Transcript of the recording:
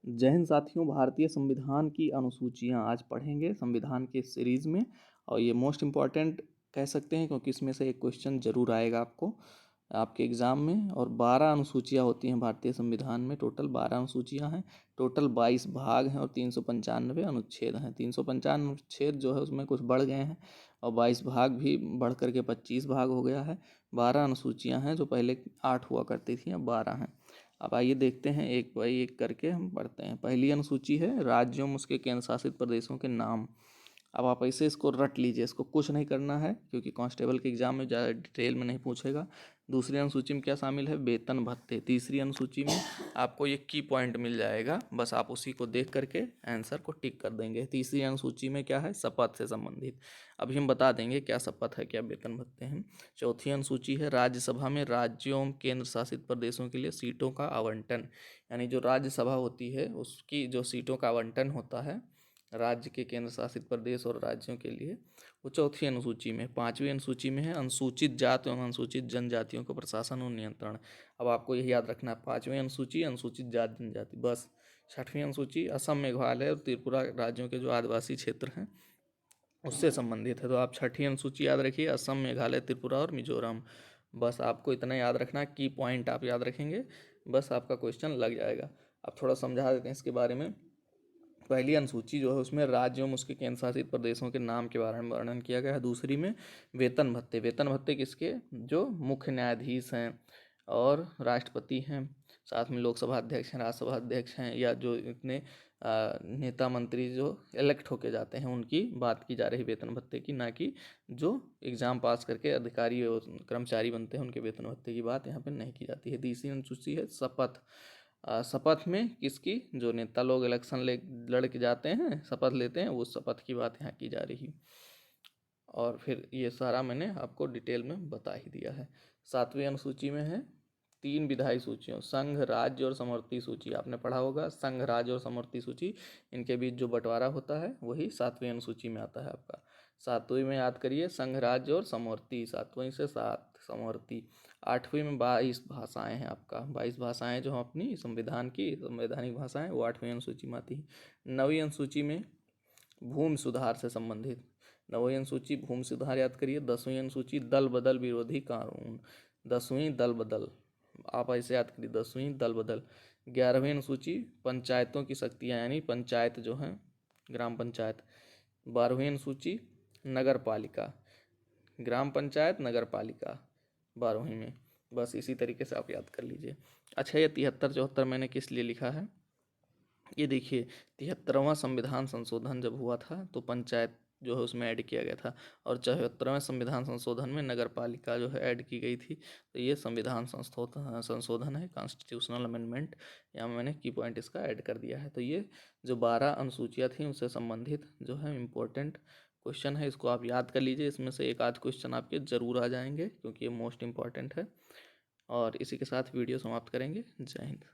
जय हिंद साथियों, भारतीय संविधान की अनुसूचियाँ आज पढ़ेंगे संविधान के सीरीज़ में। और ये मोस्ट इम्पॉर्टेंट कह सकते हैं क्योंकि इसमें से एक क्वेश्चन ज़रूर आएगा आपको आपके एग्ज़ाम में। और 12 अनुसूचियाँ होती हैं भारतीय संविधान में, टोटल 12 अनुसूचियाँ हैं, टोटल 22 भाग हैं और 395 अनुच्छेद हैं। 395 अनुच्छेद जो है उसमें कुछ बढ़ गए हैं और 22 भाग भी बढ़ करके 25 भाग हो गया है। 12 अनुसूचियाँ हैं, जो पहले 8 हुआ करती थी, अब 12 हैं। अब आइए देखते हैं एक बाई एक करके हम पढ़ते हैं। पहली अनुसूची है राज्यों में उसके केंद्र शासित प्रदेशों के नाम। अब आप ऐसे इसको रट लीजिए, इसको कुछ नहीं करना है क्योंकि कांस्टेबल के एग्जाम में ज़्यादा डिटेल में नहीं पूछेगा। दूसरी अनुसूची में क्या शामिल है? वेतन भत्ते। तीसरी अनुसूची में आपको ये की पॉइंट मिल जाएगा, बस आप उसी को देख करके आंसर को टिक कर देंगे। तीसरी अनुसूची में क्या है? शपथ से संबंधित। अभी हम बता देंगे क्या शपथ है, क्या वेतन भत्ते हैं। चौथी अनुसूची है राज्यसभा में राज्यों केंद्र शासित प्रदेशों के लिए सीटों का आवंटन। यानी जो राज्यसभा होती है उसकी जो सीटों का आवंटन होता है राज्य के केंद्र शासित प्रदेश और राज्यों के लिए, वो चौथी अनुसूची में। पांचवी अनुसूची में है अनुसूचित जाति एवं अनुसूचित जनजातियों को प्रशासन और नियंत्रण। अब आपको यही याद रखना है, पांचवी अनुसूची अनुसूचित जाति जनजाति बस। छठवीं अनुसूची असम, मेघालय और त्रिपुरा राज्यों के जो आदिवासी क्षेत्र हैं उससे संबंधित है। तो आप छठी अनुसूची याद रखिए, असम, मेघालय, त्रिपुरा और मिजोरम। बस आपको इतना याद रखना, की पॉइंट आप याद रखेंगे, बस आपका क्वेश्चन लग जाएगा। अब थोड़ा समझा देते हैं इसके बारे में। पहली अनुसूची जो है उसमें राज्यों में उसके केंद्र शासित प्रदेशों के नाम के बारे में वर्णन किया गया है। दूसरी में वेतन भत्ते। वेतन भत्ते किसके? जो मुख्य न्यायाधीश हैं और राष्ट्रपति हैं, साथ में लोकसभा अध्यक्ष हैं, राज्यसभा अध्यक्ष हैं, या जो इतने नेता मंत्री जो इलेक्ट होके जाते हैं उनकी बात की जा रही वेतन भत्ते की, ना कि जो एग्ज़ाम पास करके अधिकारी और कर्मचारी बनते हैं उनके वेतन भत्ते की बात यहाँ पे नहीं की जाती है। तीसरी अनुसूची है शपथ। शपथ में किसकी? जो नेता लोग इलेक्शन लड़ के जाते हैं, शपथ लेते हैं, वो शपथ की बात यहाँ की जा रही। और फिर ये सारा मैंने आपको डिटेल में बता ही दिया है। सातवीं अनुसूची में है 3 विधायी सूचियों, संघ, राज्य और समवर्ती सूची। आपने पढ़ा होगा संघ, राज्य और समवर्ती सूची, इनके बीच जो बंटवारा होता है वही सातवीं अनुसूची में आता है आपका। सातवीं में याद करिए संघ, राज्य और समवर्ती, सातवीं से 7 समवर्ती। आठवीं में 22 भाषाएं हैं आपका, 22 भाषाएं जो हम अपनी संविधान की संवैधानिक भाषाएं, वो 8वीं अनुसूची में आती है। 9वीं अनुसूची में भूमि सुधार से संबंधित। 9वीं अनुसूची भूमि सुधार याद करिए। 10वीं अनुसूची दल बदल विरोधी कानून। 10वीं दल बदल, आप ऐसे याद करिए, 10वीं दल बदल। 11वीं अनुसूची पंचायतों की शक्तियाँ, यानी पंचायत जो हैं, ग्राम पंचायत। 12वीं अनुसूची नगर पालिका, ग्राम पंचायत, नगर पालिका 12वीं में। बस इसी तरीके से आप याद कर लीजिए। अच्छा, ये 73 74 मैंने किस लिए लिखा है? ये देखिए, 73वां संविधान संशोधन जब हुआ था तो पंचायत जो है उसमें ऐड किया गया था, और 74वें संविधान संशोधन में नगर पालिका जो है ऐड की गई थी। तो ये संविधान संशोधन है, कॉन्स्टिट्यूशनल अमेंडमेंट। यहाँ मैंने की पॉइंट इसका ऐड कर दिया है। तो ये जो 12 अनुसूचियाँ थी उससे संबंधित जो है इम्पोर्टेंट क्वेश्चन है, इसको आप याद कर लीजिए। इसमें से एक आध क्वेश्चन आपके ज़रूर आ जाएंगे क्योंकि ये मोस्ट इम्पॉर्टेंट है। और इसी के साथ वीडियो समाप्त करेंगे। जय हिंद।